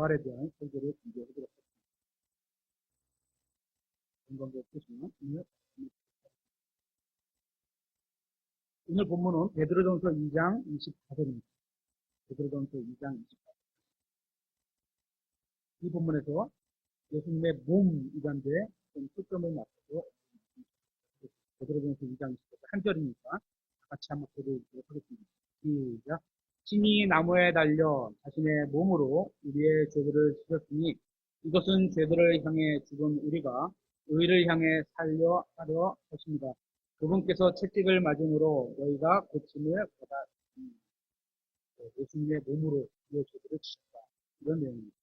부활에 대한 설교를 준비해보도록 하겠습니다. 건강도 없으시면 오늘 본문은 베드로전서 2장 24절입니다. 베드로전서 2장 24절. 이 본문에서 예수님의 몸이란데 좀 초점을 맞춰서 베드로전서 2장 24절 한 절이니까 같이 한번 보도록 하겠습니다. 시작. 신이 나무에 달려 자신의 몸으로 우리의 죄들을 지셨으니 이것은 죄들을 향해 죽은 우리가 의를 향해 살려 하려 하십니다. 그분께서 채찍을 맞음으로 너희가 고침을 받았으니 예수님의 몸으로 우리의 죄들을 지셨다. 이런 내용입니다.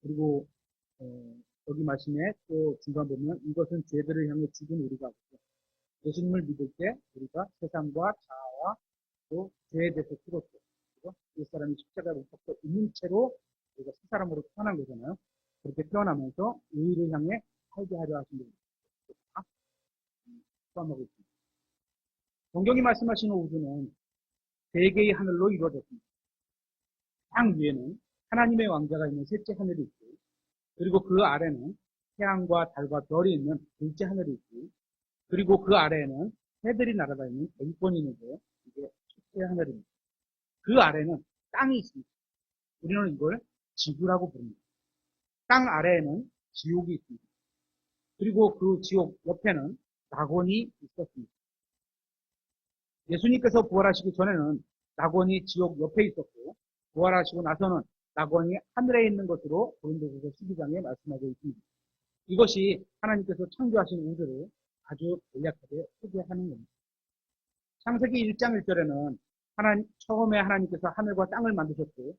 그리고 여기 말씀에 또 중간 보면 이것은 죄들을 향해 죽은 우리가 예수님을 믿을 때 우리가 세상과 자아와 또 죄에 대해서 죽었고 옛사람이 십자가에 못 박혀 있는 채로 우리가 새 사람으로 태어난 거잖아요. 그렇게 태어나면서 의를 향해 살게 하려 하신 겁니다. 포함하고 있습니다. 성경이 말씀하시는 우주는 세 개의 하늘로 이루어졌습니다. 땅 위에는 하나님의 왕자가 있는 셋째 하늘이 있고 그리고 그 아래는 태양과 달과 별이 있는 둘째 하늘이 있고 그리고 그 아래에는 새들이 날아다니는 대기권이 있는데 이게 첫째 하늘입니다. 그 아래는 땅이 있습니다. 우리는 이걸 지구라고 부릅니다. 땅 아래에는 지옥이 있습니다. 그리고 그 지옥 옆에는 낙원이 있었습니다. 예수님께서 부활하시기 전에는 낙원이 지옥 옆에 있었고 부활하시고 나서는 낙원이 하늘에 있는 것으로 고린도후서 12장에 말씀하고 있습니다. 이것이 하나님께서 창조하신 우주를 아주 간략하게 소개하는 겁니다. 창세기 1장 1절에는 처음에 하나님께서 하늘과 땅을 만드셨고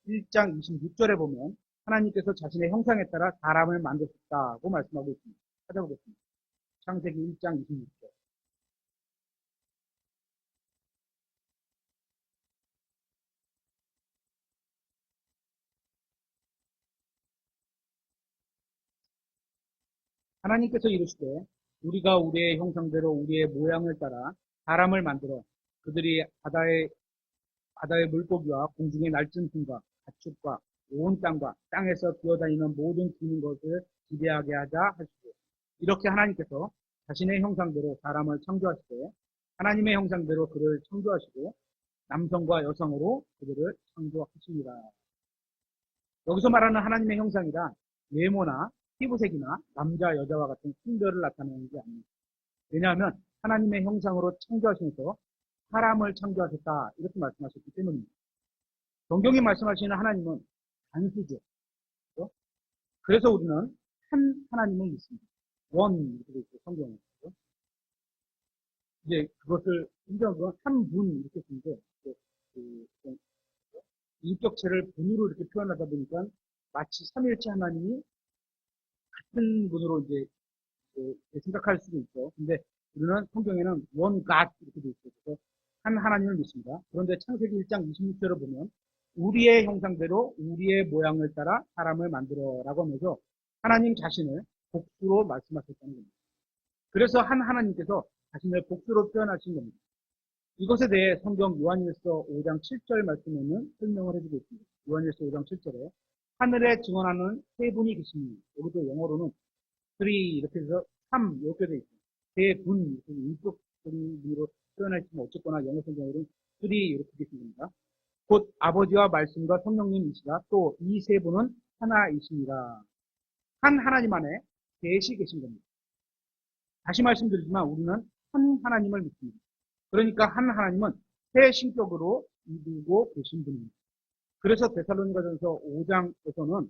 1장 26절에 보면 하나님께서 자신의 형상에 따라 사람을 만드셨다고 말씀하고 있습니다. 찾아보겠습니다. 창세기 1장 26절. 하나님께서 이르시되 우리가 우리의 형상대로 우리의 모양을 따라 사람을 만들어 그들이 바다의 물고기와 공중의 날쌘 품과 가축과 온 땅과 땅에서 기어다니는 모든 기는 것을 지배하게 하자 하시고 이렇게 하나님께서 자신의 형상대로 사람을 창조하시되 하나님의 형상대로 그를 창조하시고 남성과 여성으로 그들을 창조하십니다. 여기서 말하는 하나님의 형상이라 외모나 피부색이나 남자, 여자와 같은 성별을 나타내는 게 아닙니다. 왜냐하면 하나님의 형상으로 창조하시면서 사람을 창조하셨다 이렇게 말씀하셨기 때문입니다. 성경이 말씀하시는 하나님은 단수죠. 그렇죠? 그래서 우리는 한 하나님을 믿습니다. 원 이렇게 되어 있어요. 성경에. 그렇죠? 이제 그것을 인정한 건 한 분 이렇게 쓰는데 인격체를 분으로 이렇게 표현하다 보니까 마치 삼일체 하나님이 같은 분으로 이제 생각할 수도 있죠. 근데 우리는 성경에는 원 갓 이렇게 되어 있어요. 그래서 한 하나님을 믿습니다. 그런데 창세기 1장 26절을 보면 우리의 형상대로 우리의 모양을 따라 사람을 만들어라고 하면서 하나님 자신을 복수로 말씀하셨다는 겁니다. 그래서 한 하나님께서 자신을 복수로 표현하신 겁니다. 이것에 대해 성경 요한일서 5장 7절 말씀에는 설명을 해주고 있습니다. 요한일서 5장 7절에 하늘에 증언하는 세 분이 계십니다. 여기도 영어로는 3 이렇게 해서 3 이렇게 되어 있습니다. 세 분, 인격적인 분으로 표현하시면 어쨌거나 영어 성경으로는 3 이렇게 되어 있습니다. 곧 아버지와 말씀과 성령님이시라 또 이 세 분은 하나이십니다. 한 하나님 안에 셋이 계신 겁니다. 다시 말씀드리지만 우리는 한 하나님을 믿습니다. 그러니까 한 하나님은 세 신격으로 이루고 계신 분입니다. 그래서 데살로니가전서 5장에서는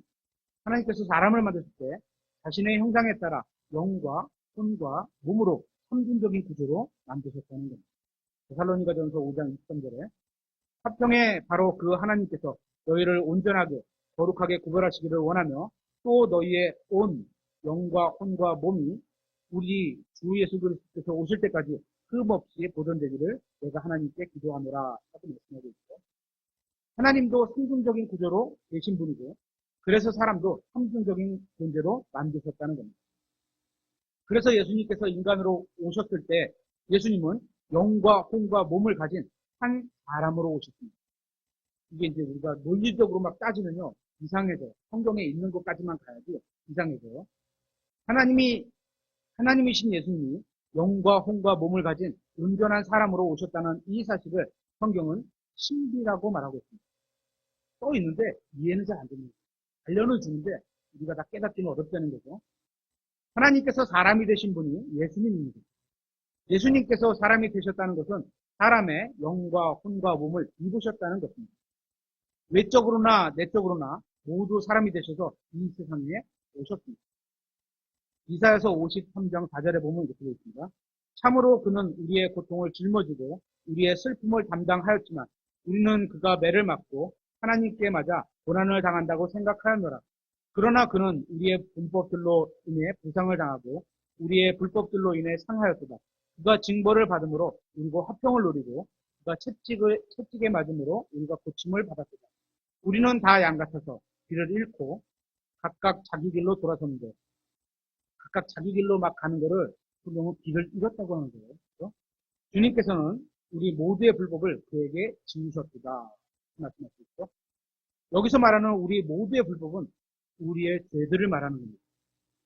하나님께서 사람을 만드실 때 자신의 형상에 따라 영과 손과 몸으로 삼중적인 구조로 만드셨다는 겁니다. 데살로니가전서 5장 23절에 화평에 바로 그 하나님께서 너희를 온전하게 거룩하게 구별하시기를 원하며 또 너희의 온 영과 혼과 몸이 우리 주 예수 그리스도께서 오실 때까지 흠없이 보존되기를 내가 하나님께 기도하노라 하고 말씀하고 있죠. 하나님도 삼중적인 구조로 계신 분이고 그래서 사람도 삼중적인 존재로 만드셨다는 겁니다. 그래서 예수님께서 인간으로 오셨을 때 예수님은 영과 혼과 몸을 가진 한 사람으로 오셨습니다. 이게 이제 우리가 논리적으로 막 따지면요. 이상해져요. 성경에 있는 것까지만 가야지 이상해져요. 하나님이신 예수님이 영과 혼과 몸을 가진 온전한 사람으로 오셨다는 이 사실을 성경은 신비라고 말하고 있습니다. 써 있는데 이해는 잘 안 됩니다. 알려는 주는데 우리가 다 깨닫기는 어렵다는 거죠. 하나님께서 사람이 되신 분이 예수님입니다. 예수님께서 사람이 되셨다는 것은 사람의 영과 혼과 몸을 입으셨다는 것입니다. 외적으로나 내적으로나 모두 사람이 되셔서 이 세상에 오셨습니다. 이사야서 53장 4절에 보면 이렇게 되어 있습니다. 참으로 그는 우리의 고통을 짊어지고 우리의 슬픔을 담당하였지만 우리는 그가 매를 맞고 하나님께 맞아 고난을 당한다고 생각하였노라. 그러나 그는 우리의 불법들로 인해 부상을 당하고 우리의 불법들로 인해 상하였도다. 그가 징벌을 받음으로 우리가 화평을 누리고 그가 채찍에 맞음으로 우리가 고침을 받았도다. 우리는 다 양 같아서 길을 잃고 각각 자기 길로 돌아섰는데 각각 자기 길로 막 가는 거를 성경은 길을 잃었다고 하는 거예요. 그렇죠? 주님께서는 우리 모두의 불법을 그에게 지우셨다. 말씀하셨죠. 여기서 말하는 우리 모두의 불법은 우리의 죄들을 말하는 겁니다.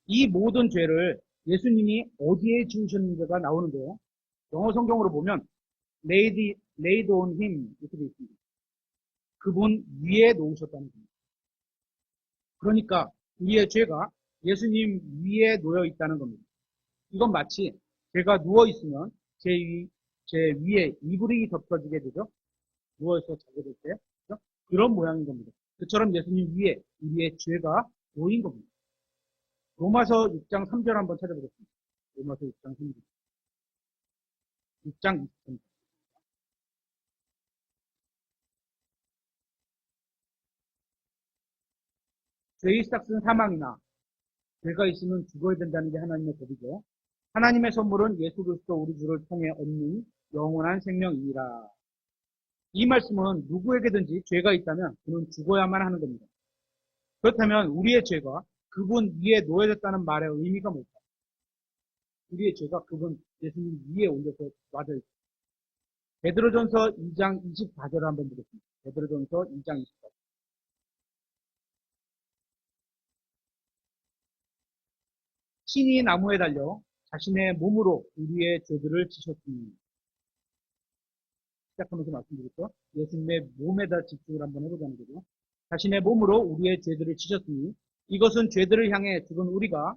이 모든 죄를 예수님이 어디에 지우셨는지가 나오는데요. 영어 성경으로 보면 laid on him 이렇게 되어 있습니다. 그분 위에 놓으셨다는 겁니다. 그러니까 우리의 죄가 예수님 위에 놓여 있다는 겁니다. 이건 마치 제가 누워 있으면 제 위에 이불이 덮어지게 되죠. 누워서 자게 될 때. 그렇죠? 그런 모양인 겁니다. 그처럼 예수님 위에 우리의 죄가 놓인 겁니다. 로마서 6장 3절 한번 찾아보겠습니다. 로마서 6장 3절. 6장 23절. 죄의 싹은 사망이나 죄가 있으면 죽어야 된다는 게 하나님의 법이죠. 하나님의 선물은 예수 그리스도 우리 주를 통해 얻는 영원한 생명이니라. 이 말씀은 누구에게든지 죄가 있다면 그는 죽어야만 하는 겁니다. 그렇다면 우리의 죄가 그분 위에 놓여졌다는 말의 의미가 뭘까? 우리의 죄가 그분 예수님 위에 올려서 놔져 있습니다. 베드로전서 2장 24절을 한번 보겠습니다. 베드로전서 2장 24절. 신이 나무에 달려 자신의 몸으로 우리의 죄들을 지셨습니다. 시작하면서 말씀드렸죠. 예수님의 몸에다 집중을 한번 해보자는 거죠. 자신의 몸으로 우리의 죄들을 지셨으니 이것은 죄들을 향해 죽은 우리가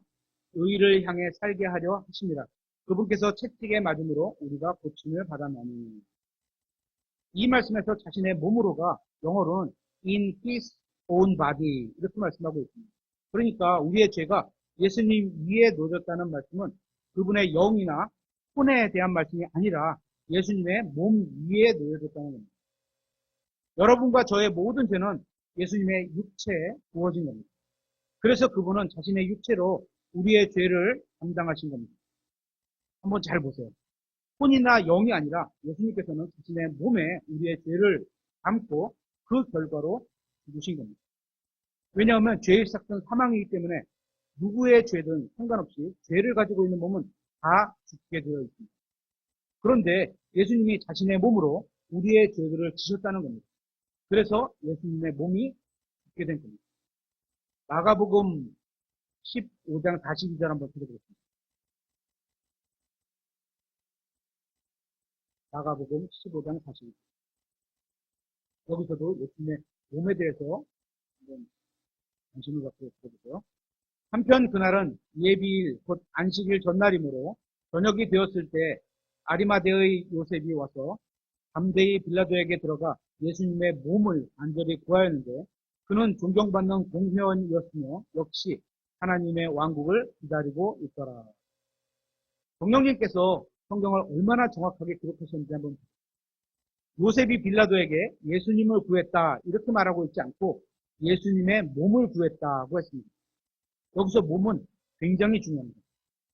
의를 향해 살게 하려 하십니다. 그분께서 채찍에 맞음으로 우리가 고침을 받았나니. 이 말씀에서 자신의 몸으로가 영어로는 in his own body 이렇게 말씀하고 있습니다. 그러니까 우리의 죄가 예수님 위에 놓여졌다는 말씀은 그분의 영이나 혼에 대한 말씀이 아니라 예수님의 몸 위에 놓여졌다는 겁니다. 여러분과 저의 모든 죄는 예수님의 육체에 부어진 겁니다. 그래서 그분은 자신의 육체로 우리의 죄를 담당하신 겁니다. 한번 잘 보세요. 혼이나 영이 아니라 예수님께서는 자신의 몸에 우리의 죄를 담고 그 결과로 죽으신 겁니다. 왜냐하면 죄의 시작은 사망이기 때문에 누구의 죄든 상관없이 죄를 가지고 있는 몸은 다 죽게 되어 있습니다. 그런데 예수님이 자신의 몸으로 우리의 죄들을 지셨다는 겁니다. 그래서 예수님의 몸이 죽게 된 겁니다. 마가복음 15장 42절 한번 들어보겠습니다. 마가복음 15장 42절. 여기서도 예수님의 몸에 대해서 한번 관심을 갖고 들어보세요. 한편 그날은 예비일 곧 안식일 전날이므로 저녁이 되었을 때 아리마대의 요셉이 와서 담대히 빌라도에게 들어가 예수님의 몸을 간절히 구하였는데 그는 존경받는 공회원이었으며 역시 하나님의 왕국을 기다리고 있더라. 성령님께서 성경을 얼마나 정확하게 기록하셨는지 한번 보세요. 요셉이 빌라도에게 예수님을 구했다 이렇게 말하고 있지 않고 예수님의 몸을 구했다고 했습니다. 여기서 몸은 굉장히 중요합니다.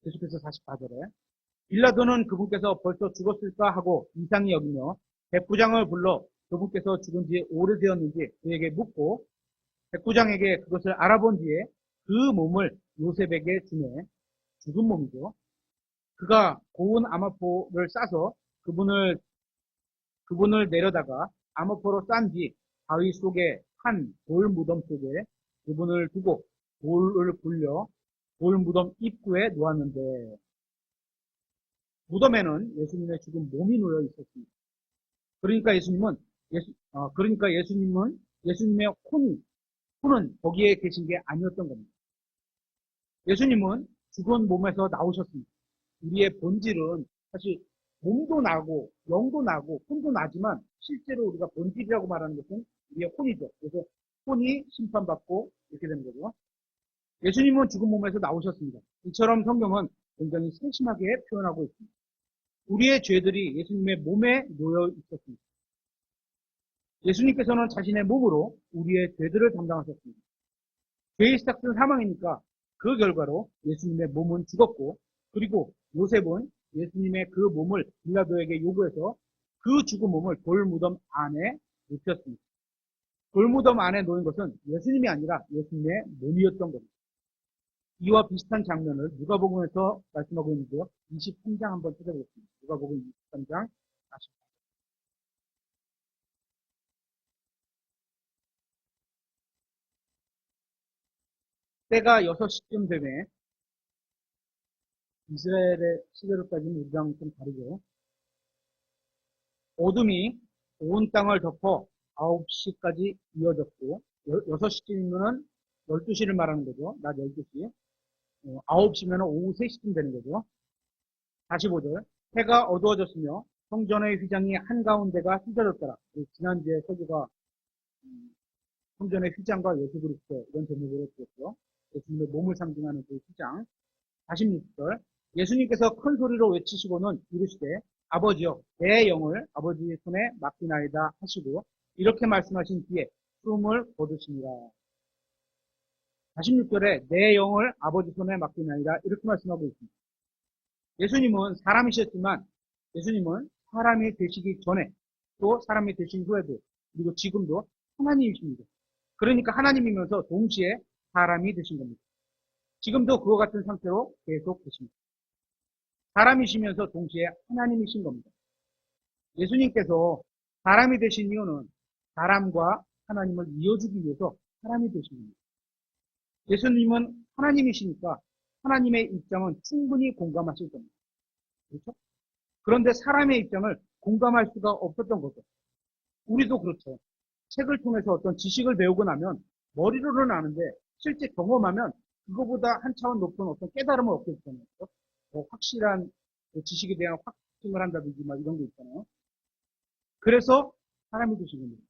계속해서 44절에 빌라도는 그분께서 벌써 죽었을까 하고 이상히 여기며 백부장을 불러 그분께서 죽은 지 오래되었는지 그에게 묻고 백부장에게 그것을 알아본 뒤에 그 몸을 요셉에게 주매 죽은 몸이죠. 그가 고운 아마포를 싸서 그분을 내려다가 아마포로 싼 뒤 바위 속에 한 돌 무덤 속에 그분을 두고 돌을 굴려 돌 무덤 입구에 놓았는데 무덤에는 예수님의 죽은 몸이 놓여 있었습니다. 그러니까 예수님은 예수님의 혼은 거기에 계신 게 아니었던 겁니다. 예수님은 죽은 몸에서 나오셨습니다. 우리의 본질은 사실 몸도 나고 영도 나고 혼도 나지만 실제로 우리가 본질이라고 말하는 것은 우리의 혼이죠. 그래서 혼이 심판받고 이렇게 되는 거죠. 예수님은 죽은 몸에서 나오셨습니다. 이처럼 성경은 굉장히 세심하게 표현하고 있습니다. 우리의 죄들이 예수님의 몸에 놓여 있었습니다. 예수님께서는 자신의 몸으로 우리의 죄들을 담당하셨습니다. 죄의 시작은 사망이니까 그 결과로 예수님의 몸은 죽었고 그리고 요셉은 예수님의 그 몸을 빌라도에게 요구해서 그 죽은 몸을 돌무덤 안에 눕혔습니다. 돌무덤 안에 놓인 것은 예수님이 아니라 예수님의 몸이었던 겁니다. 이와 비슷한 장면을 누가복음에서 말씀하고 있는데요. 23장 한번 찾아보겠습니다. 누가복음 23장 40. 때가 6시쯤 되매 이스라엘의 시대로까지는 우리랑 좀 다르죠. 어둠이 온 땅을 덮어 9시까지 이어졌고 6시쯤이면 12시를 말하는 거죠. 낮 12시. 9시면 오후 3시쯤 되는 거죠. 45절. 해가 어두워졌으며 성전의 휘장이 한가운데가 휘저졌더라. 지난주에 서기가 성전의 휘장과 예수 그리스도 이런 제목으로 들었죠. 예수님의 몸을 상징하는 그 휘장. 46절. 예수님께서 큰 소리로 외치시고는 이르시되 아버지여 내 영을 아버지의 손에 맡기나이다 하시고 이렇게 말씀하신 뒤에 숨을 거두시니라. 46절에 내 영을 아버지 손에 맡기나이다 이렇게 말씀하고 있습니다. 예수님은 사람이셨지만 예수님은 사람이 되시기 전에 또 사람이 되신 후에도 그리고 지금도 하나님이십니다. 그러니까 하나님이면서 동시에 사람이 되신 겁니다. 지금도 그와 같은 상태로 계속 계십니다. 사람이시면서 동시에 하나님이신 겁니다. 예수님께서 사람이 되신 이유는 사람과 하나님을 이어주기 위해서 사람이 되신 겁니다. 예수님은 하나님이시니까 하나님의 입장은 충분히 공감하실 겁니다. 그렇죠? 그런데 사람의 입장을 공감할 수가 없었던 거죠. 우리도 그렇죠. 책을 통해서 어떤 지식을 배우고 나면 머리로는 아는데 실제 경험하면 그거보다 한 차원 높은 어떤 깨달음을 얻게 되잖아요. 확실한 지식에 대한 확증을 한다든지 막 이런 게 있잖아요. 그래서 사람이 되신 겁니다.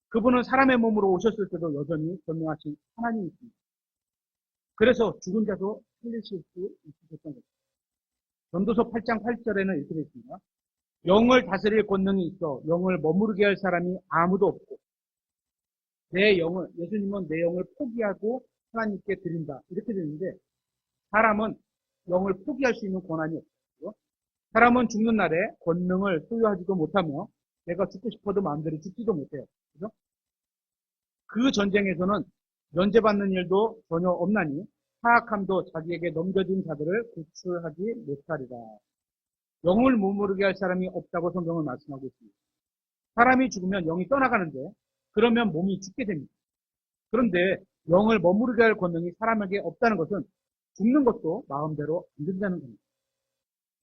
그분은 사람의 몸으로 오셨을 때도 여전히 전능하신 하나님이십니다. 그래서 죽은 자도 살리실 수 있으셨던 거죠. 전도서 8장 8절에는 이렇게 되어 있습니다. 영을 다스릴 권능이 있어 영을 머무르게 할 사람이 아무도 없고 예수님은 내 영을 포기하고 하나님께 드린다. 이렇게 되는데 사람은 영을 포기할 수 있는 권한이 없어요. 사람은 죽는 날에 권능을 소유하지도 못하며 내가 죽고 싶어도 마음대로 죽지도 못해요. 그죠? 그 전쟁에서는 면제받는 일도 전혀 없나니 사악함도 자기에게 넘겨진 자들을 구출하지 못하리라. 영을 머무르게 할 사람이 없다고 성경은 말씀하고 있습니다. 사람이 죽으면 영이 떠나가는데 그러면 몸이 죽게 됩니다. 그런데 영을 머무르게 할 권능이 사람에게 없다는 것은 죽는 것도 마음대로 안 된다는 겁니다.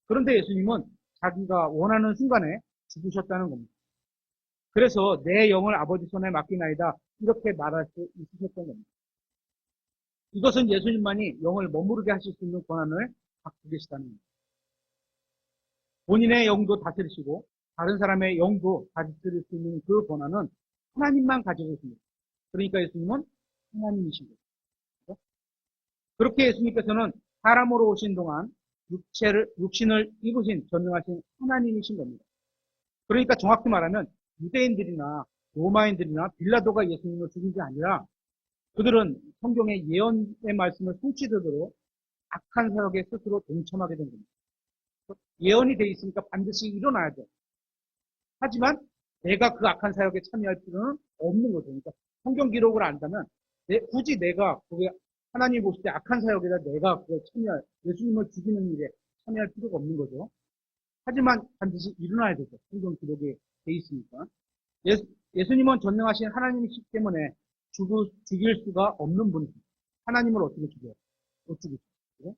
그런데 예수님은 자기가 원하는 순간에 죽으셨다는 겁니다. 그래서 내 영을 아버지 손에 맡기나이다 이렇게 말할 수 있으셨던 겁니다. 이것은 예수님만이 영을 머무르게 하실 수 있는 권한을 갖고 계시다는 겁니다. 본인의 영도 다스리시고 다른 사람의 영도 다스릴 수 있는 그 권한은 하나님만 가지고 있습니다. 그러니까 예수님은 하나님이신 거죠. 그렇게 예수님께서는 사람으로 오신 동안 육신을 입으신 전능하신 하나님이신 겁니다. 그러니까 정확히 말하면 유대인들이나 로마인들이나 빌라도가 예수님을 죽인 게 아니라 그들은 성경의 예언의 말씀을 성취되도록 악한 사역에 스스로 동참하게 된 겁니다. 예언이 돼 있으니까 반드시 일어나야죠. 하지만 내가 그 악한 사역에 참여할 필요는 없는 거죠. 그러니까 성경 기록을 안다면 굳이 내가 그게 하나님 보실 때 악한 사역에다 내가 그걸 예수님을 죽이는 일에 참여할 필요가 없는 거죠. 하지만 반드시 일어나야 되죠. 성경 기록에 돼 있으니까. 예수님은 전능하신 하나님이시기 때문에 죽일 수가 없는 분이십니다. 하나님을 어떻게 죽여요? 못 죽이죠. 그죠?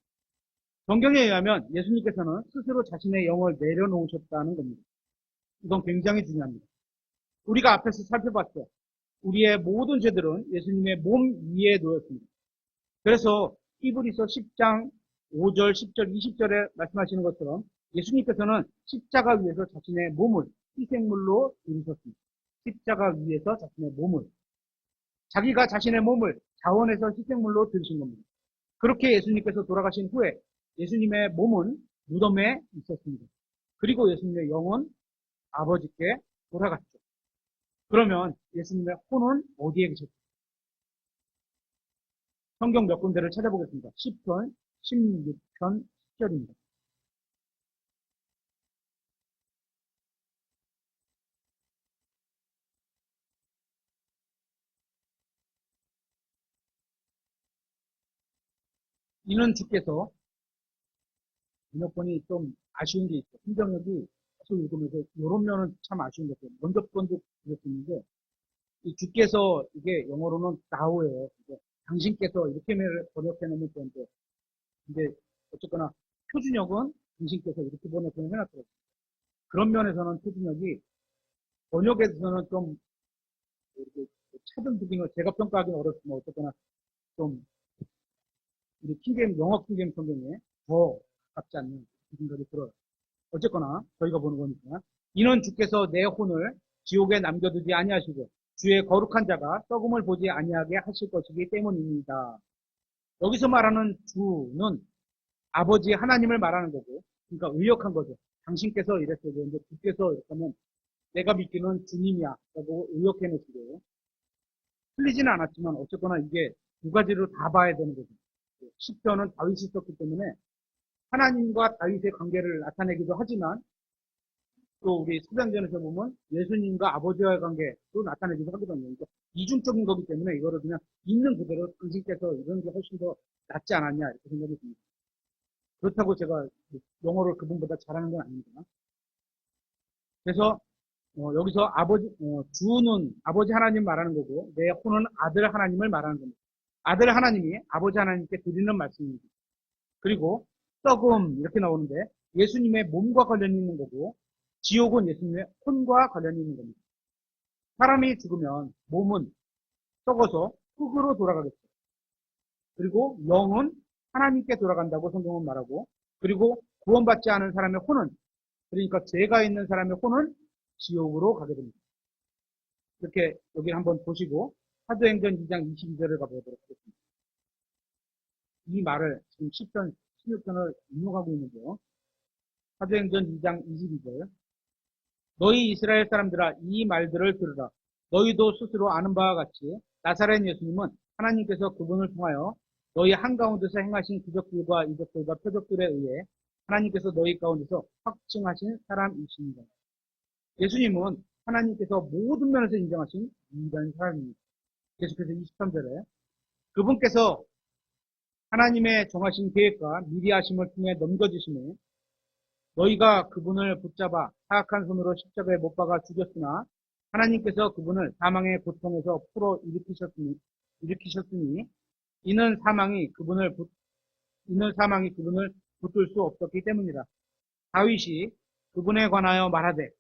성경에 의하면 예수님께서는 스스로 자신의 영을 내려놓으셨다는 겁니다. 이건 굉장히 중요합니다. 우리가 앞에서 살펴봤죠. 우리의 모든 죄들은 예수님의 몸 위에 놓였습니다. 그래서 히브리서 10장 5절, 10절, 20절에 말씀하시는 것처럼 예수님께서는 십자가 위에서 자신의 몸을 희생물로 드리셨습니다. 십자가 위에서 자신의 몸을, 자기가 자신의 몸을 자원해서 희생물로 드리신 겁니다. 그렇게 예수님께서 돌아가신 후에 예수님의 몸은 무덤에 있었습니다. 그리고 예수님의 영은 아버지께 돌아갔죠. 그러면 예수님의 혼은 어디에 계셨죠? 성경 몇 군데를 찾아보겠습니다. 10편, 16편, 10절입니다. 이는 주께서, 번역본이 좀 아쉬운 게 있어요. 성경역이 계속 읽으면서 이런 면은 참 아쉬운 것 같아요. 먼저 번도 그랬었는데 이 주께서 이게 영어로는 나우예요. 당신께서 이렇게 번역해 놓으면 되는데 근데 어쨌거나 표준역은 당신께서 이렇게 번역을 해놨더라고요. 그런 면에서는 표준역이 번역에 대해서는 좀 이렇게 차등 부딩을 제가 평가하기는 어렵지만 어쨌거나 좀 우리 킹게임 영어 킹게임 성경에 더 가깝지 않는 생각이 들어요. 어쨌거나 저희가 보는 거니까 이는 주께서 내 혼을 지옥에 남겨두지 아니하시고 주의 거룩한 자가 썩음을 보지 아니하게 하실 것이기 때문입니다. 여기서 말하는 주는 아버지 하나님을 말하는 거고, 그러니까 의역한 거죠. 당신께서 이랬어야 되는데 주께서 이랬다면 내가 믿기는 주님이야 라고 의역해 놓으시고 틀리지는 않았지만 어쨌거나 이게 두 가지로 다 봐야 되는 거죠. 시편은 다윗이 썼기 때문에 하나님과 다윗의 관계를 나타내기도 하지만 또 우리 사도행전에서 보면 예수님과 아버지와의 관계도 나타내기도 하거든요. 그러니까 이중적인 거기 때문에 이거를 그냥 있는 그대로 당신께서 이런 게 훨씬 더 낫지 않았냐 이렇게 생각이 듭니다. 그렇다고 제가 영어를 그분보다 잘하는 건 아닙니다. 그래서 여기서 주는 아버지 하나님 말하는 거고 내 혼은 아들 하나님을 말하는 겁니다. 아들 하나님이 아버지 하나님께 드리는 말씀입니다. 그리고 썩음 이렇게 나오는데 예수님의 몸과 관련이 있는 거고 지옥은 예수님의 혼과 관련이 있는 겁니다. 사람이 죽으면 몸은 썩어서 흙으로 돌아가겠죠. 그리고 영은 하나님께 돌아간다고 성경은 말하고 그리고 구원받지 않은 사람의 혼은 그러니까 죄가 있는 사람의 혼은 지옥으로 가게 됩니다. 이렇게 여기 한번 보시고 사도행전 2장 22절을 가보도록 하겠습니다. 이 말을 지금 10편, 16편을 인용하고 있는데요. 사도행전 2장 22절 너희 이스라엘 사람들아 이 말들을 들으라. 너희도 스스로 아는 바와 같이 나사렛 예수님은 하나님께서 그분을 통하여 너희 한가운데서 행하신 기적들과 이적들과 표적들에 의해 하나님께서 너희 가운데서 확증하신 사람이십니다. 예수님은 하나님께서 모든 면에서 인정하신 유일한 사람입니다. 계속해서 23절에 그분께서 하나님의 정하신 계획과 미리 하심을 통해 넘겨주심에 너희가 그분을 붙잡아 사악한 손으로 십자가에 못 박아 죽였으나 하나님께서 그분을 사망의 고통에서 풀어 일으키셨으니 이는 사망이 그분을 붙들 수 없었기 때문이다. 다윗이 그분에 관하여 말하되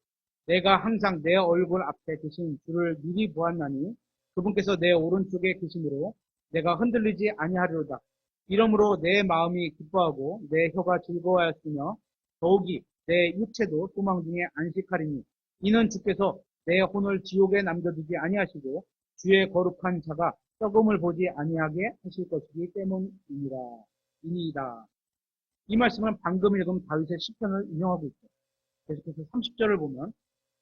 내가 항상 내 얼굴 앞에 계신 주를 미리 보았나니 그분께서 내 오른쪽에 계심으로 내가 흔들리지 아니하리로다. 이러므로 내 마음이 기뻐하고 내 혀가 즐거워하였으며 더욱이 내 육체도 소망 중에 안식하리니 이는 주께서 내 혼을 지옥에 남겨두지 아니하시고 주의 거룩한 자가 썩음을 보지 아니하게 하실 것이기 때문이니라. 이니이다. 이 말씀은 방금 읽은 다윗의 시편을 인용하고 있어요. 계속해서 30절을 보면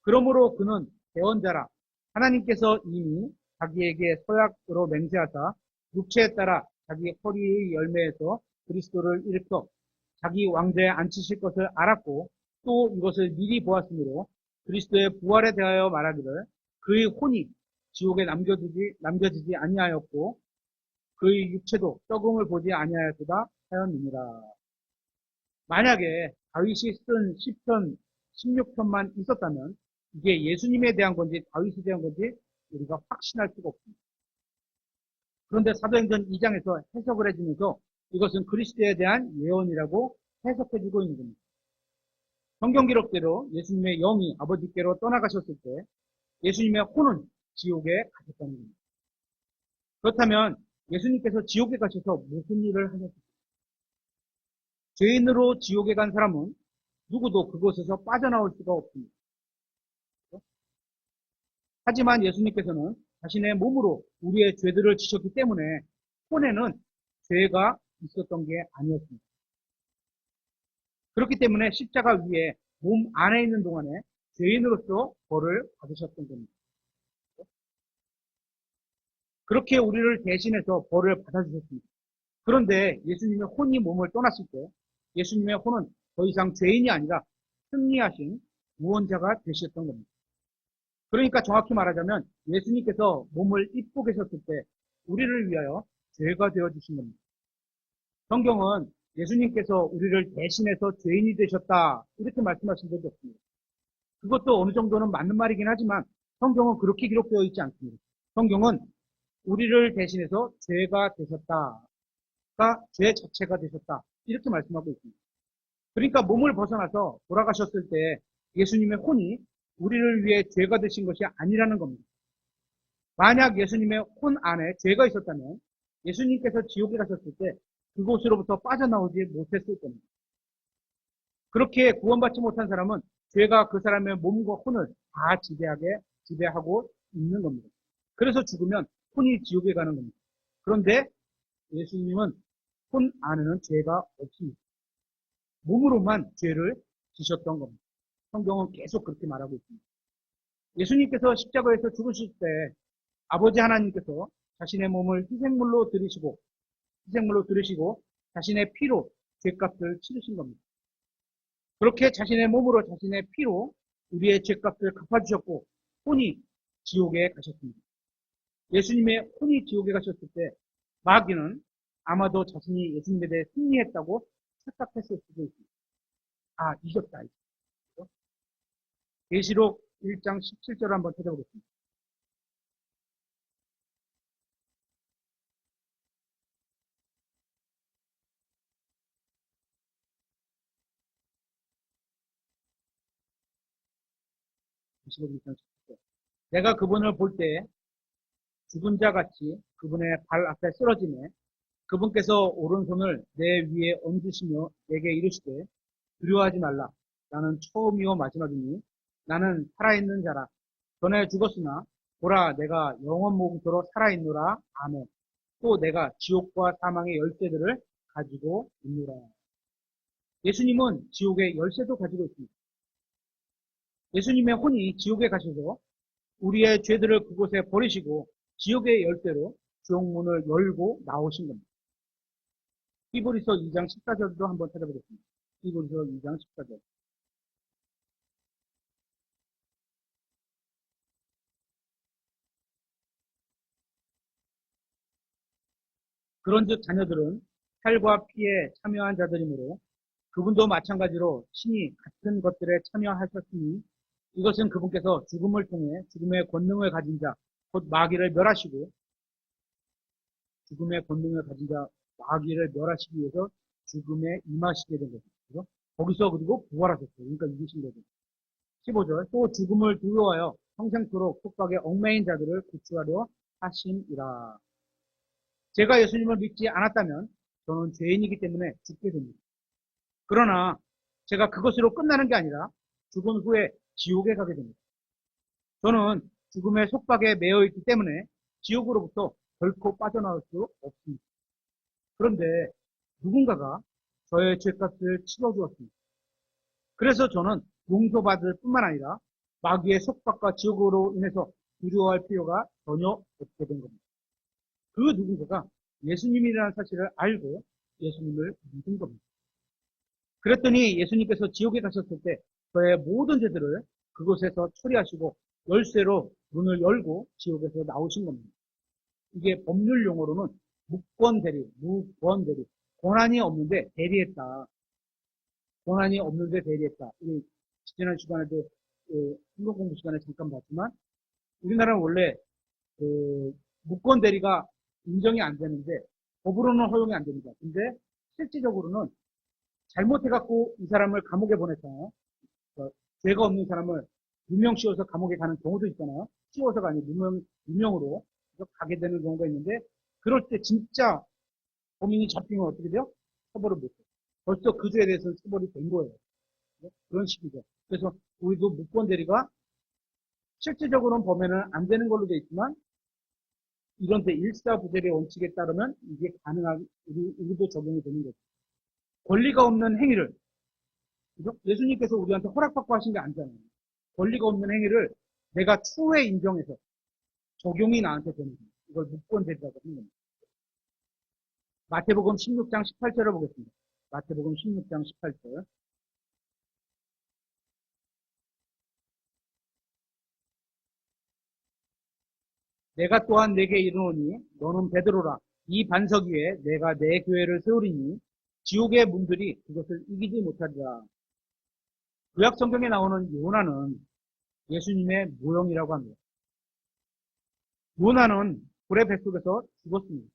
그러므로 그는 대언자라 하나님께서 이미 자기에게 서약으로 맹세하사 육체에 따라 자기 허리의 열매에서 그리스도를 일으켜 자기 왕좌에 앉히실 것을 알았고 또 이것을 미리 보았으므로 그리스도의 부활에 대하여 말하기를 그의 혼이 지옥에 남겨지지 아니하였고 그의 육체도 썩음을 보지 아니하였다 하였느니라. 만약에 다윗이 쓴 10편, 16편만 있었다면 이게 예수님에 대한 건지 다윗에 대한 건지 우리가 확신할 수가 없습니다. 그런데 사도행전 2장에서 해석을 해주면서 이것은 그리스도에 대한 예언이라고 해석해주고 있는 겁니다. 성경 기록대로 예수님의 영이 아버지께로 떠나가셨을 때 예수님의 혼은 지옥에 가셨다는 겁니다. 그렇다면 예수님께서 지옥에 가셔서 무슨 일을 하셨을까요? 죄인으로 지옥에 간 사람은 누구도 그곳에서 빠져나올 수가 없습니다. 하지만 예수님께서는 자신의 몸으로 우리의 죄들을 지셨기 때문에 혼에는 죄가 있었던 게 아니었습니다. 그렇기 때문에 십자가 위에 몸 안에 있는 동안에 죄인으로서 벌을 받으셨던 겁니다. 그렇게 우리를 대신해서 벌을 받아주셨습니다. 그런데 예수님의 혼이 몸을 떠났을 때 예수님의 혼은 더 이상 죄인이 아니라 승리하신 구원자가 되셨던 겁니다. 그러니까 정확히 말하자면 예수님께서 몸을 입고 계셨을 때 우리를 위하여 죄가 되어주신 겁니다. 성경은 예수님께서 우리를 대신해서 죄인이 되셨다 이렇게 말씀하신 적이 없습니다. 그것도 어느 정도는 맞는 말이긴 하지만 성경은 그렇게 기록되어 있지 않습니다. 성경은 우리를 대신해서 죄가 되셨다가 죄 자체가 되셨다 이렇게 말씀하고 있습니다. 그러니까 몸을 벗어나서 돌아가셨을 때 예수님의 혼이 우리를 위해 죄가 되신 것이 아니라는 겁니다. 만약 예수님의 혼 안에 죄가 있었다면 예수님께서 지옥에 가셨을 때 그곳으로부터 빠져나오지 못했을 겁니다. 그렇게 구원받지 못한 사람은 죄가 그 사람의 몸과 혼을 다 지배하고 있는 겁니다. 그래서 죽으면 혼이 지옥에 가는 겁니다. 그런데 예수님은 혼 안에는 죄가 없습니다. 몸으로만 죄를 지셨던 겁니다. 성경은 계속 그렇게 말하고 있습니다. 예수님께서 십자가에서 죽으실 때 아버지 하나님께서 자신의 몸을 희생물로 들으시고 자신의 피로 죄값을 치르신 겁니다. 그렇게 자신의 몸으로 자신의 피로 우리의 죄값을 갚아주셨고 혼이 지옥에 가셨습니다. 예수님의 혼이 지옥에 가셨을 때 마귀는 아마도 자신이 예수님에 대해 승리했다고 착각했을 수도 있습니다. 아, 이겼다. 계시록 1장 17절을 한번 찾아보겠습니다. 계시록 1장 17절. 내가 그분을 볼 때 죽은 자 같이 그분의 발 앞에 쓰러지매 그분께서 오른손을 내 위에 얹으시며 내게 이르시되 두려워하지 말라. 나는 처음이요 마지막이니 나는 살아있는 자라. 전에 죽었으나 보라 내가 영원 무궁토록 살아있노라. 아멘. 또 내가 지옥과 사망의 열쇠들을 가지고 있노라. 예수님은 지옥의 열쇠도 가지고 있습니다. 예수님의 혼이 지옥에 가셔서 우리의 죄들을 그곳에 버리시고 지옥의 열쇠로 지옥문을 열고 나오신 겁니다. 히브리서 2장 14절도 한번 찾아보겠습니다. 히브리서 2장 14절. 그런즉 자녀들은 살과 피에 참여한 자들이므로 그분도 마찬가지로 친히 같은 것들에 참여하셨으니 이것은 그분께서 죽음을 통해 죽음의 권능을 가진 자, 곧 마귀를 멸하시고 죽음의 권능을 가진 자, 마귀를 멸하시기 위해서 죽음에 임하시게 된 거죠. 거기서 그리고 부활하셨어요. 그러니까 이기신 거죠. 15절. 또 죽음을 두려워하여 평생토록 속박에 얽매인 자들을 구출하려 하심이라. 제가 예수님을 믿지 않았다면 저는 죄인이기 때문에 죽게 됩니다. 그러나 제가 그것으로 끝나는 게 아니라 죽은 후에 지옥에 가게 됩니다. 저는 죽음의 속박에 매여 있기 때문에 지옥으로부터 결코 빠져나올 수 없습니다. 그런데 누군가가 저의 죄값을 치러주었습니다. 그래서 저는 용서받을 뿐만 아니라 마귀의 속박과 지옥으로 인해서 두려워할 필요가 전혀 없게 된 겁니다. 그 누군가가 예수님이라는 사실을 알고 예수님을 믿은 겁니다. 그랬더니 예수님께서 지옥에 가셨을 때 저의 모든 죄들을 그곳에서 처리하시고 열쇠로 문을 열고 지옥에서 나오신 겁니다. 이게 법률 용어로는 무권 대리. 권한이 없는데 대리했다. 권한이 없는데 대리했다. 지난 시간에도 성경 공부 시간에 잠깐 봤지만 우리나라는 원래 무권 대리가 인정이 안 되는데 법으로는 허용이 안 됩니다. 근데 실질적으로는 잘못해갖고 이 사람을 감옥에 보냈잖아요. 죄가 없는 사람을 누명 씌워서 감옥에 가는 경우도 있잖아요. 씌워서가 아니고 누명으로 가게 되는 경우가 있는데 그럴 때 진짜 범인이 잡히면 어떻게 돼요? 처벌을 못해요. 벌써 그 죄에 대해서는 처벌이 된 거예요. 그런 식이죠. 그래서 우리도 무권 대리가 실질적으로는 범행은 안 되는 걸로 돼 있지만 이런 데 일사부재의 원칙에 따르면 이게 가능하게 우리도 적용이 되는 거죠. 권리가 없는 행위를 그죠? 예수님께서 우리한테 허락받고 하신 게 아니잖아요. 권리가 없는 행위를 내가 추후에 인정해서 적용이 나한테 되는 거예요. 이걸 무권 대리라고 하는 겁니다. 마태복음 16장 18절을 보겠습니다. 마태복음 16장 18절. 내가 또한 내게 이르노니 너는 베드로라. 이 반석 위에 내가 내 교회를 세우리니 지옥의 문들이 그것을 이기지 못하리라. 구약 성경에 나오는 요나는 예수님의 모형이라고 합니다. 요나는 불의 뱃속에서 죽었습니다.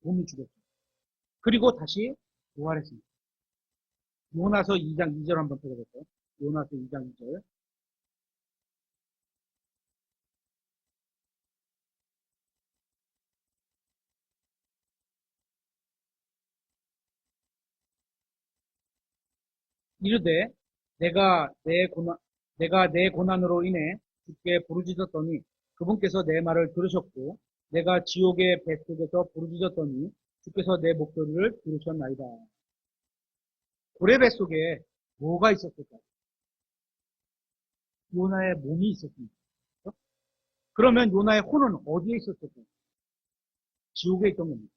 몸이 죽었습니다. 그리고 다시 부활했습니다. 요나서 2장 2절 한번 읽어보세요. 요나서 2장 2절. 이르되 내가 내 고난으로 인해 주께 부르짖었더니 그분께서 내 말을 들으셨고 내가 지옥의 뱃속에서 부르짖었더니 주께서 내 목소리를 들으셨나이다. 고래 뱃속에 뭐가 있었을까요? 요나의 몸이 있었습니다. 그렇죠? 그러면 요나의 혼은 어디에 있었을까요? 지옥에 있던 겁니다.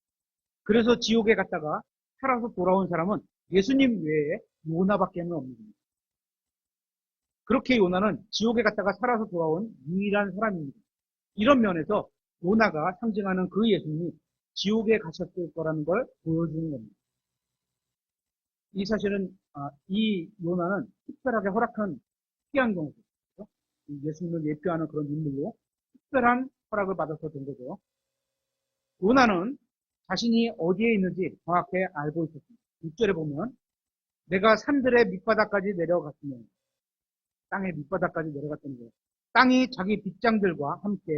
그래서 지옥에 갔다가 살아서 돌아온 사람은 예수님 외에 요나밖에는 없는 겁니다. 그렇게 요나는 지옥에 갔다가 살아서 돌아온 유일한 사람입니다. 이런 면에서 요나가 상징하는 그 예수님이 지옥에 가셨을 거라는 걸 보여주는 겁니다. 이 사실은 이 요나는 특별하게 허락한 특이한 경우죠. 그렇죠? 예수님을 예표하는 그런 인물로 특별한 허락을 받아서 된 거죠. 요나는 자신이 어디에 있는지 정확히 알고 있었습니다. 6절에 보면 내가 산들의 밑바닥까지 내려갔으면 땅의 밑바닥까지 내려갔다는 거예요. 땅이 자기 빗장들과 함께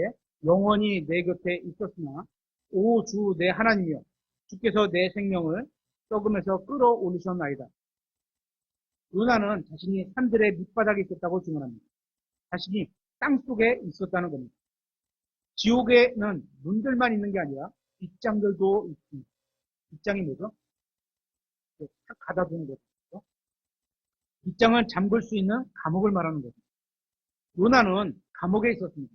영원히 내 곁에 있었으나 오 주 내 하나님이여 주께서 내 생명을 썩음에서 끌어올리셨나이다. 요나는 자신이 산들의 밑바닥에 있었다고 증언합니다. 자신이 땅속에 있었다는 겁니다. 지옥에는 문들만 있는 게 아니라 빗장들도 있습니다. 빗장이 뭐죠? 탁 가다두는 거죠. 빗장을 잠글 수 있는 감옥을 말하는 거죠. 요나는 감옥에 있었습니다.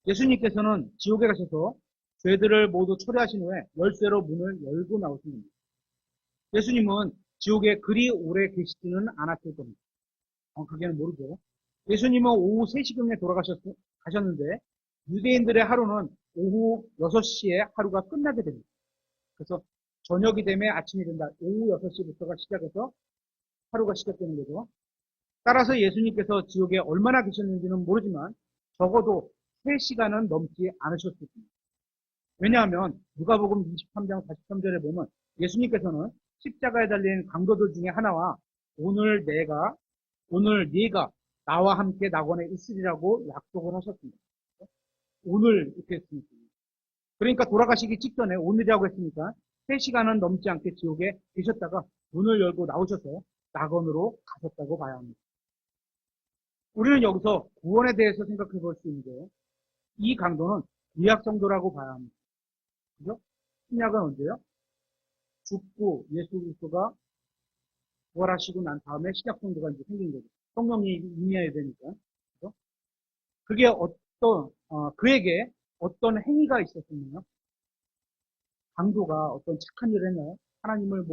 예수님께서는 지옥에 가셔서 죄들을 모두 초래하신 후에 열쇠로 문을 열고 나오신 겁니다. 예수님은 지옥에 그리 오래 계시지는 않았을 겁니다. 그게는 모르죠. 예수님은 오후 3시경에 가셨는데 유대인들의 하루는 오후 6시에 하루가 끝나게 됩니다. 그래서 저녁이 되면 아침이 된다. 오후 6시부터가 시작해서 하루가 시작되는 거죠. 따라서 예수님께서 지옥에 얼마나 계셨는지는 모르지만 적어도 3시간은 넘지 않으셨을 겁니다. 왜냐하면 누가복음 23장 43절에 보면 예수님께서는 십자가에 달린 강도들 중에 하나와 오늘 네가 나와 함께 낙원에 있으리라고 약속을 하셨습니다. 오늘 이렇게 했습니다. 그러니까 돌아가시기 직전에 오늘이라고 했으니까 3시간은 넘지 않게 지옥에 계셨다가 문을 열고 나오셔서 낙원으로 가셨다고 봐야 합니다. 우리는 여기서 구원에 대해서 생각해 볼 수 있는데 이 강도는 구약 성도라고 봐야 합니다. 그죠? 신약은 언제요? 죽고 예수 그리스도가 부활하시고 난 다음에 신약 성도가 이제 생긴 거죠. 성령이 임해야 되니까. 그죠? 그게 그에게 어떤 행위가 있었었나요? 강도가 어떤 착한 일을 했나요? 하나님을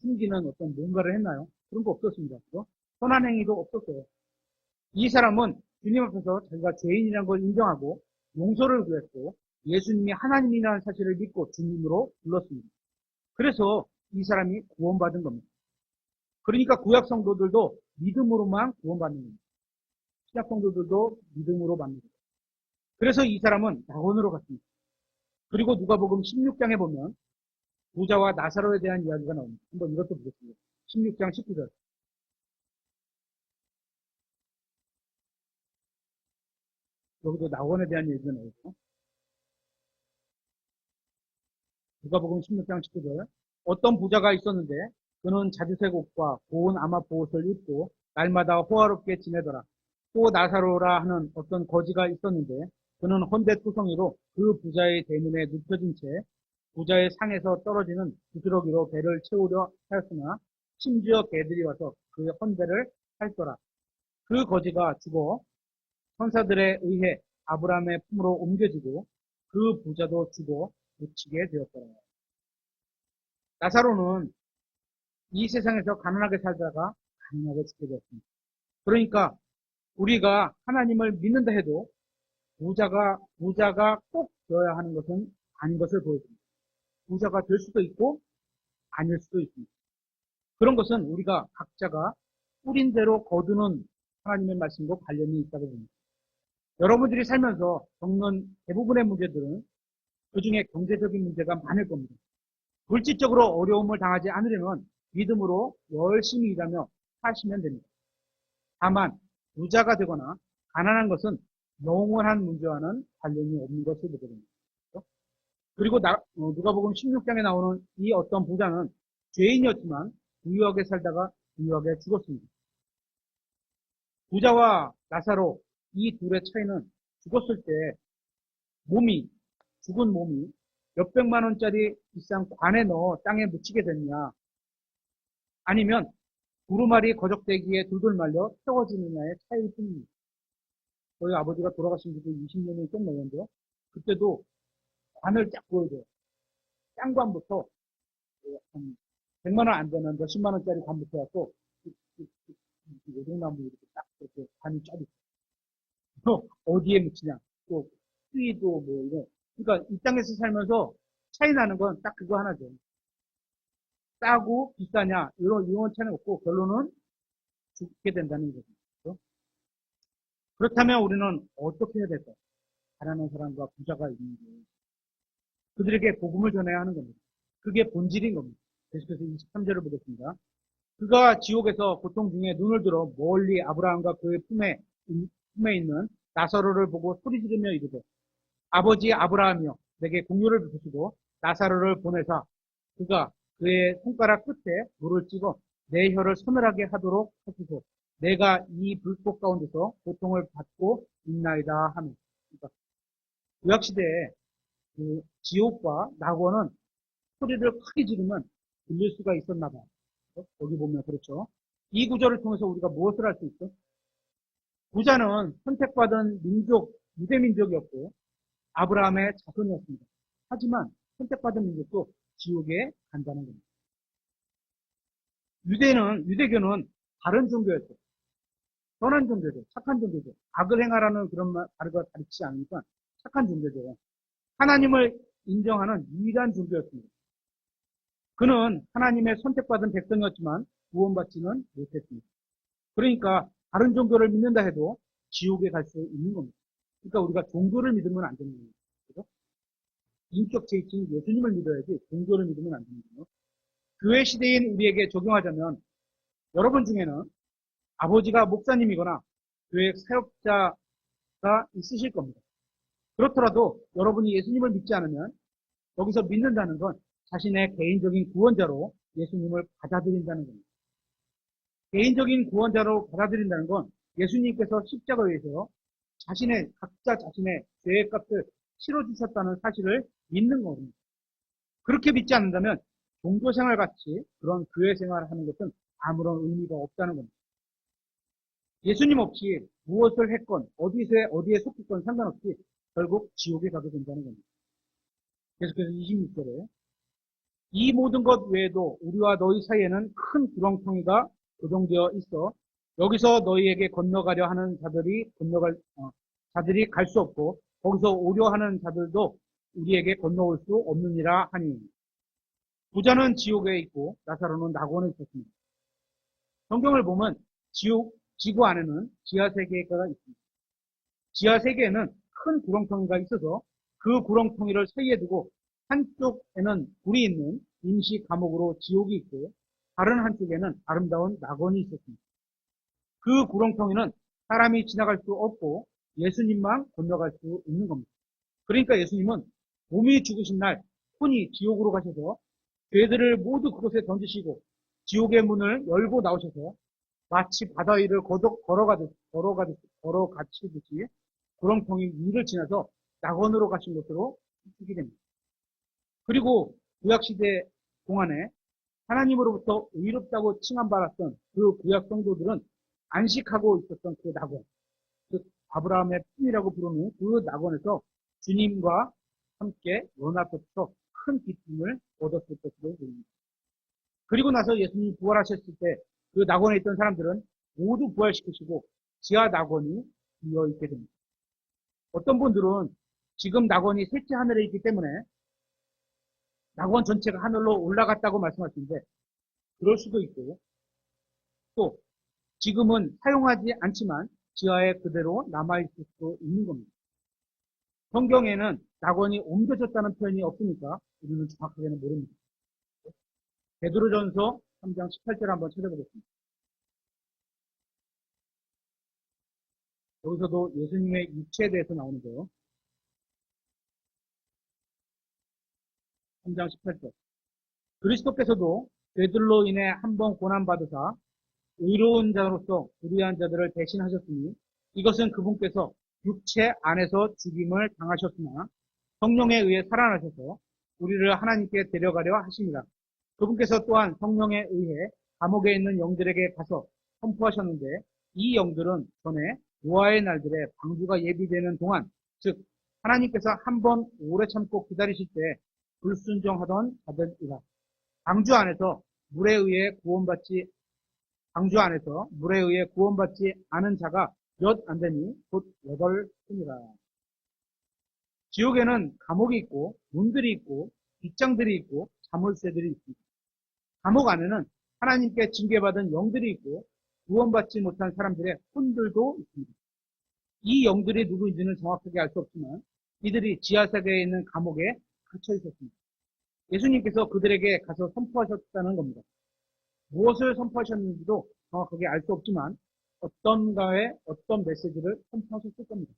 숨기는 어떤 뭔가를 했나요? 그런 거 없었습니다. 그죠? 선한 행위도 없었어요. 이 사람은 주님 앞에서 자기가 죄인이라는 걸 인정하고 용서를 구했고 예수님이 하나님이라는 사실을 믿고 주님으로 불렀습니다. 그래서 이 사람이 구원받은 겁니다. 그러니까 구약 성도들도 믿음으로만 구원받는 겁니다. 신약 성도들도 믿음으로 받는 겁니다. 그래서 이 사람은 낙원으로 갔습니다. 그리고 누가복음 16장에 보면 부자와 나사로에 대한 이야기가 나옵니다. 한번 이것도 보겠습니다. 16장 19절. 여기도 낙원에 대한 얘기가 나오죠. 누가복음 16장 19절. 어떤 부자가 있었는데 그는 자주색 옷과 고운 아마포 옷을 입고 날마다 호화롭게 지내더라. 또 나사로라 하는 어떤 거지가 있었는데 그는 헌데투성이로 그 부자의 대문에 눕혀진 채 부자의 상에서 떨어지는 부스러기로 배를 채우려 하였으나 심지어 개들이 와서 그의 헌배를 핥더라. 그 거지가 죽어 천사들에 의해 아브라함의 품으로 옮겨지고 그 부자도 죽어 묻히게 되었더라. 나사로는 이 세상에서 가난하게 살다가 가난하게 죽게 되었습니다. 그러니까 우리가 하나님을 믿는다 해도 부자가 꼭 되어야 하는 것은 아닌 것을 보여줍니다. 부자가 될 수도 있고 아닐 수도 있습니다. 그런 것은 우리가 각자가 뿌린 대로 거두는 하나님의 말씀과 관련이 있다고 봅니다. 여러분들이 살면서 겪는 대부분의 문제들은 그 중에 경제적인 문제가 많을 겁니다. 물질적으로 어려움을 당하지 않으려면 믿음으로 열심히 일하며 사시면 됩니다. 다만 부자가 되거나 가난한 것은 영원한 문제와는 관련이 없는 것을 보게 됩니다. 그리고 누가복음 16장에 나오는 이 어떤 부자는 죄인이었지만 부유하게 살다가 부유하게 죽었습니다. 부자와 나사로 이 둘의 차이는 죽었을 때 죽은 몸이 몇백만 원짜리 비싼 관에 넣어 땅에 묻히게 됐냐, 아니면 두루마리 거적대기에 둘둘 말려 태워지느냐의 차이일 뿐입니다. 저희 아버지가 돌아가신 지도 20년이 좀 넘었는데요. 그때도 관을 쫙 보여줘요. 짱관부터 한 100만 원 안 되는 몇십만 원짜리 관부터 해서 요동나무 이렇게 딱 이렇게 관이 쫙 있어요. 어디에 묻히냐. 또 수위도 뭐 이런. 그러니까 이 땅에서 살면서 차이 나는 건 딱 그거 하나죠. 싸고 비싸냐 이런 차이는 없고 결론은 죽게 된다는 거죠. 그렇죠? 그렇다면 우리는 어떻게 해야 될까요? 가난한 사람과 부자가 있는데 그들에게 복음을 전해야 하는 겁니다. 그게 본질인 겁니다. 계속해서 23절을 보겠습니다. 그가 지옥에서 고통 중에 눈을 들어 멀리 아브라함과 그의 품에 있는 나사로를 보고 소리 지르며 이르되 아버지 아브라함이여 내게 공유를 베푸시고 나사로를 보내사 그가 그의 손가락 끝에 물을 찍어 내 혀를 서늘하게 하도록 하시소. 내가 이 불꽃 가운데서 고통을 받고 있나이다 하며. 그러니까 구약시대에 그 지옥과 낙원은 소리를 크게 지르면 들릴 수가 있었나 봐요. 거기 보면 그렇죠. 이 구절을 통해서 우리가 무엇을 할 수 있어? 부자는 선택받은 민족, 유대민족이었고 아브라함의 자손이었습니다. 하지만 선택받은 민족도 지옥에 간다는 겁니다. 유대교는 다른 종교였죠. 선한 종교죠. 착한 종교죠. 악을 행하라는 그런 말과 가르치지 않으니까 착한 종교죠. 하나님을 인정하는 유일한 종교였습니다. 그는 하나님의 선택받은 백성이었지만 구원받지는 못했습니다. 그러니까 다른 종교를 믿는다 해도 지옥에 갈 수 있는 겁니다. 그러니까 우리가 종교를 믿으면 안 되는 겁니다. 그죠? 인격 제이층 예수님을 믿어야지 종교를 믿으면 안 되는 거예요. 교회 시대인 우리에게 적용하자면 여러분 중에는 아버지가 목사님이거나 교회 사역자가 있으실 겁니다. 그렇더라도 여러분이 예수님을 믿지 않으면 여기서 믿는다는 건 자신의 개인적인 구원자로 예수님을 받아들인다는 겁니다. 개인적인 구원자로 받아들인다는 건 예수님께서 십자가에서 각자 자신의 죄의 값을 치러주셨다는 사실을 믿는 겁니다. 그렇게 믿지 않는다면 종교생활 같이 그런 교회 생활을 하는 것은 아무런 의미가 없다는 겁니다. 예수님 없이 무엇을 했건 어디에 속했건 상관없이 결국 지옥에 가게 된다는 겁니다. 계속해서 26절에 이 모든 것 외에도 우리와 너희 사이에는 큰 구렁텅이가 조성되어 있어 여기서 너희에게 건너가려 하는 자들이 갈 수 없고 거기서 오려 하는 자들도 우리에게 건너올 수 없느니라 하니 부자는 지옥에 있고 나사로는 낙원에 있었습니다. 성경을 보면 지구 안에는 지하세계가 있습니다. 지하세계에는 큰 구렁텅이가 있어서 그 구렁텅이를 사이에 두고 한쪽에는 불이 있는 임시 감옥으로 지옥이 있고 다른 한쪽에는 아름다운 낙원이 있었습니다. 그 구렁텅이는 사람이 지나갈 수 없고 예수님만 건너갈 수 있는 겁니다. 그러니까 예수님은 몸이 죽으신 날 혼이 지옥으로 가셔서 죄들을 모두 그곳에 던지시고 지옥의 문을 열고 나오셔서 마치 바다 위를 걸어가시듯이 구렁텅이 위를 지나서 낙원으로 가신 것으로 쓰게 됩니다. 그리고 구약시대 동안에 하나님으로부터 의롭다고 칭함받았던 그 구약 성도들은 안식하고 있었던 그 낙원, 즉 아브라함의 품이라고 부르는 그 낙원에서 주님과 함께 연합해서 큰 기쁨을 얻었을 것으로 보입니다. 그리고 나서 예수님이 부활하셨을 때 그 낙원에 있던 사람들은 모두 부활시키시고 지하 낙원이 비어 있게 됩니다. 어떤 분들은 지금 낙원이 셋째 하늘에 있기 때문에 낙원 전체가 하늘로 올라갔다고 말씀하시는데 그럴 수도 있고 또 지금은 사용하지 않지만 지하에 그대로 남아있을 수 있는 겁니다. 성경에는 낙원이 옮겨졌다는 표현이 없으니까 우리는 정확하게는 모릅니다. 베드로전서 3장 18절 한번 찾아보겠습니다. 여기서도 예수님의 육체에 대해서 나오는데요. 3장 18절. 그리스도께서도 죄들로 인해 한 번 고난받으사 의로운 자로서 불의한 자들을 대신하셨으니 이것은 그분께서 육체 안에서 죽임을 당하셨으나 성령에 의해 살아나셔서 우리를 하나님께 데려가려 하십니다. 그분께서 또한 성령에 의해 감옥에 있는 영들에게 가서 선포하셨는데 이 영들은 전에 노아의 날들에 방주가 예비되는 동안 즉 하나님께서 한 번 오래 참고 기다리실 때 불순종하던 자들이라. 방주 안에서 물에 의해 구원받지 않은 자가 몇 안 되니 곧 8분이라. 지옥에는 감옥이 있고 문들이 있고 빗장들이 있고 자물쇠들이 있습니다. 감옥 안에는 하나님께 징계받은 영들이 있고 구원받지 못한 사람들의 혼들도 있습니다. 이 영들이 누구인지는 정확하게 알 수 없지만 이들이 지하세계에 있는 감옥에 갇혀 있었습니다. 예수님께서 그들에게 가서 선포하셨다는 겁니다. 무엇을 선포하셨는지도 정확하게 알 수 없지만 어떤가에 어떤 메시지를 선포하셨을 겁니다.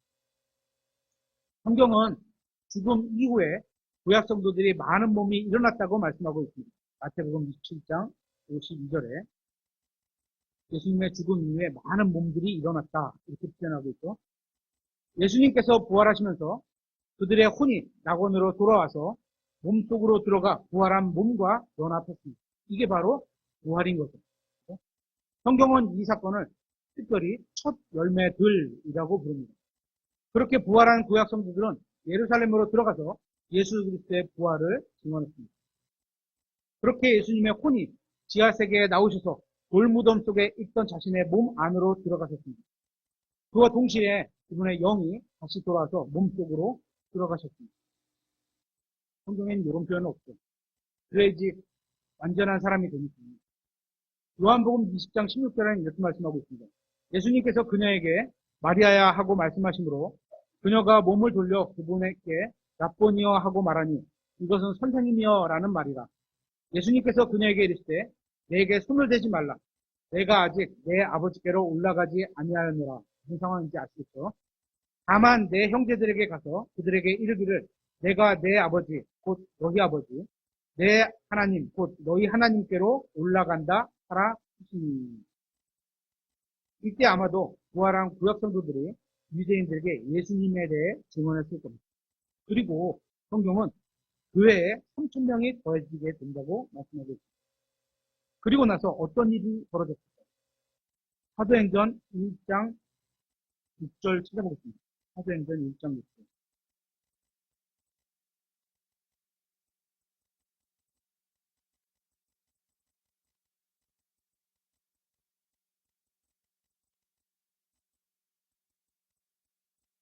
성경은 죽음 이후에 구약 성도들이 많은 몸이 일어났다고 말씀하고 있습니다. 마태복음 27장 52절에 예수님의 죽음 이후에 많은 몸들이 일어났다 이렇게 표현하고 있죠. 예수님께서 부활하시면서 그들의 혼이 낙원으로 돌아와서 몸속으로 들어가 부활한 몸과 연합했습니다. 이게 바로 부활인 거죠. 성경은 이 사건을 특별히 첫 열매들이라고 부릅니다. 그렇게 부활한 구약 성도들은 예루살렘으로 들어가서 예수 그리스도의 부활을 증언했습니다. 그렇게 예수님의 혼이 지하세계에 나오셔서 돌무덤 속에 있던 자신의 몸 안으로 들어가셨습니다. 그와 동시에 그분의 영이 다시 돌아와서 몸속으로 들어가셨습니다. 성경에는 이런 표현은 없죠. 그래야지 완전한 사람이 되니까. 요한복음 20장 16절에는 이렇게 말씀하고 있습니다. 예수님께서 그녀에게 마리아야 하고 말씀하시므로 그녀가 몸을 돌려 그분에게 라보니여 하고 말하니 이것은 선생님이여 라는 말이라. 예수님께서 그녀에게 이르시되 내게 손을 대지 말라. 내가 아직 내 아버지께로 올라가지 아니하였노라. 무슨 상황인지 아시겠죠? 다만 내 형제들에게 가서 그들에게 이르기를 내가 내 아버지 곧 너희 아버지 내 하나님 곧 너희 하나님께로 올라간다 하라 하시니. 이때 아마도 부활한 구약 성도들이 유대인들에게 예수님에 대해 증언했을 겁니다. 그리고 성경은 교회에 3,000명이 더해지게 된다고 말씀하고 있습니다. 그리고 나서 어떤 일이 벌어졌을까요? 사도행전 1장 6절 찾아보겠습니다. 사도행전 1장 6절.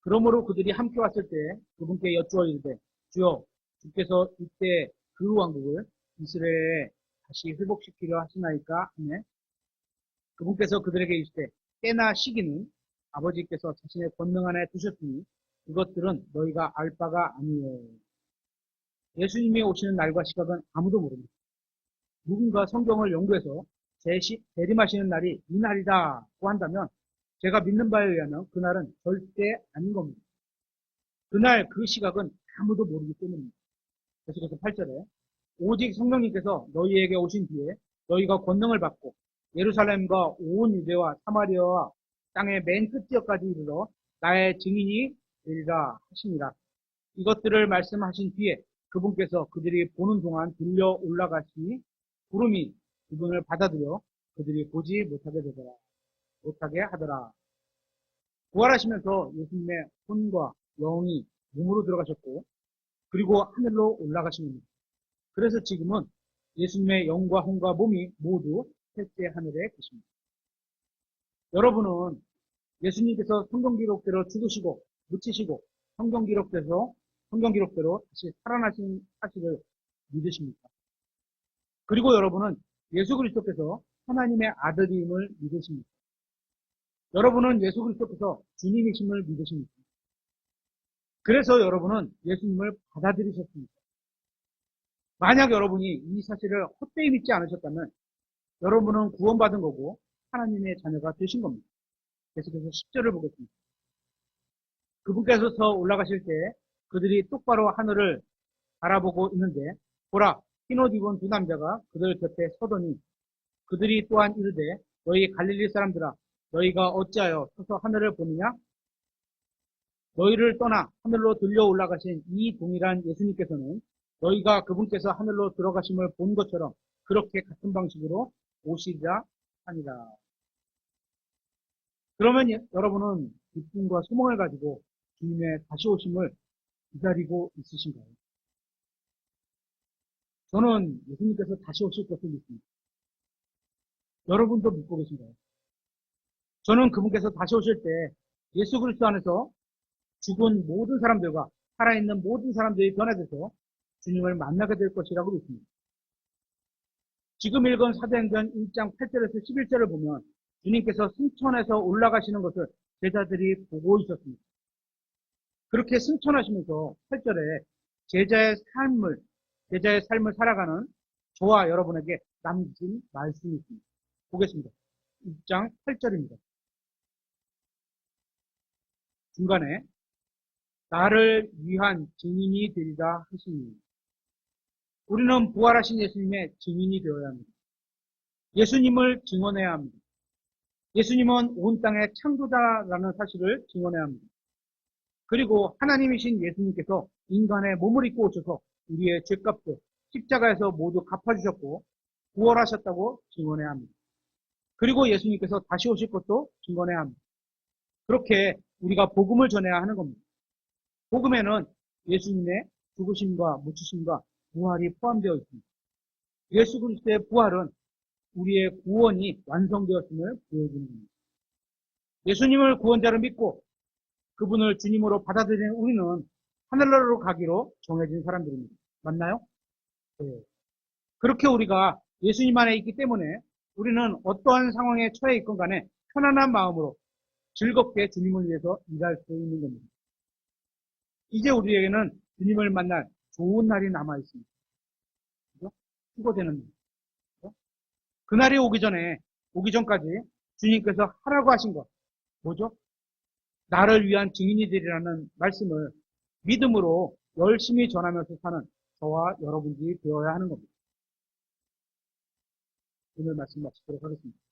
그러므로 그들이 함께 왔을 때 그분께 여쭈어 이르되 주여 주께서 이때 그 왕국을 이스라엘에 다시 회복시키려 하시나이까 하네. 그분께서 그들에게 이르시되 때나 시기는 아버지께서 자신의 권능 안에 두셨으니 그것들은 너희가 알 바가 아니에요. 예수님이 오시는 날과 시각은 아무도 모릅니다. 누군가 성경을 연구해서 재림하시는 날이 이 날이다고 한다면 제가 믿는 바에 의하면 그날은 절대 아닌 겁니다. 그날 그 시각은 아무도 모르기 때문입니다. 계속해서 8절에 오직 성령님께서 너희에게 오신 뒤에 너희가 권능을 받고 예루살렘과 온 유대와 사마리아와 땅의 맨 끝지역까지 이르러 나의 증인이 되리라 하시니라. 이것들을 말씀하신 뒤에 그분께서 그들이 보는 동안 들려 올라가시니 구름이 그분을 받아들여 그들이 보지 못하게 하더라. 부활하시면서 예수님의 혼과 영이 몸으로 들어가셨고 그리고 하늘로 올라가신 겁니다. 그래서 지금은 예수님의 영과 혼과 몸이 모두 셋째 하늘에 계십니다. 여러분은 예수님께서 성경 기록대로 죽으시고 묻히시고 성경 기록대로 다시 살아나신 사실을 믿으십니까? 그리고 여러분은 예수 그리스도께서 하나님의 아들임을 믿으십니까? 여러분은 예수 그리스도께서 주님이심을 믿으십니까? 그래서 여러분은 예수님을 받아들이셨습니까? 만약 여러분이 이 사실을 헛되이 믿지 않으셨다면 여러분은 구원받은 거고 하나님의 자녀가 되신 겁니다. 계속해서 10절을 보겠습니다. 그분께서 올라가실 때 그들이 똑바로 하늘을 바라보고 있는데 보라 흰옷 입은 두 남자가 그들 곁에 서더니 그들이 또한 이르되 너희 갈릴리 사람들아 너희가 어찌하여 서서 하늘을 보느냐? 너희를 떠나 하늘로 들려 올라가신 이 동일한 예수님께서는 너희가 그분께서 하늘로 들어가심을 본 것처럼 그렇게 같은 방식으로 오시리라 하니라. 그러면 여러분은 기쁨과 소망을 가지고 주님의 다시 오심을 기다리고 있으신가요? 저는 예수님께서 다시 오실 것을 믿습니다. 여러분도 믿고 계신가요? 저는 그분께서 다시 오실 때 예수 그리스도 안에서 죽은 모든 사람들과 살아있는 모든 사람들이 변화돼서 주님을 만나게 될 것이라고 믿습니다. 지금 읽은 사도행전 1장 8절에서 11절을 보면 주님께서 승천해서 올라가시는 것을 제자들이 보고 있었습니다. 그렇게 승천하시면서 8절에 제자의 삶을 살아가는 저와 여러분에게 남긴 말씀이 있습니다. 보겠습니다. 1장 8절입니다. 중간에 나를 위한 증인이 되리라 하시니 우리는 부활하신 예수님의 증인이 되어야 합니다. 예수님을 증언해야 합니다. 예수님은 온 땅의 창조자라는 사실을 증언해야 합니다. 그리고 하나님이신 예수님께서 인간의 몸을 입고 오셔서 우리의 죄값을 십자가에서 모두 갚아주셨고 부활하셨다고 증언해야 합니다. 그리고 예수님께서 다시 오실 것도 증언해야 합니다. 그렇게 우리가 복음을 전해야 하는 겁니다. 복음에는 예수님의 죽으심과 묻히심과 부활이 포함되어 있습니다. 예수 그리스도의 부활은 우리의 구원이 완성되었음을 보여주는 겁니다. 예수님을 구원자로 믿고 그분을 주님으로 받아들이는 우리는 하늘나라로 가기로 정해진 사람들입니다. 맞나요? 네. 그렇게 우리가 예수님 안에 있기 때문에 우리는 어떠한 상황에 처해 있건 간에 편안한 마음으로 즐겁게 주님을 위해서 일할 수 있는 겁니다. 이제 우리에게는 주님을 만날 좋은 날이 남아 있습니다. 그죠? 수고되는 날. 그죠? 그날이 오기 전까지 주님께서 하라고 하신 것, 뭐죠? 나를 위한 증인이 되리라는 말씀을 믿음으로 열심히 전하면서 사는 저와 여러분들이 되어야 하는 겁니다. 오늘 말씀 마치도록 하겠습니다.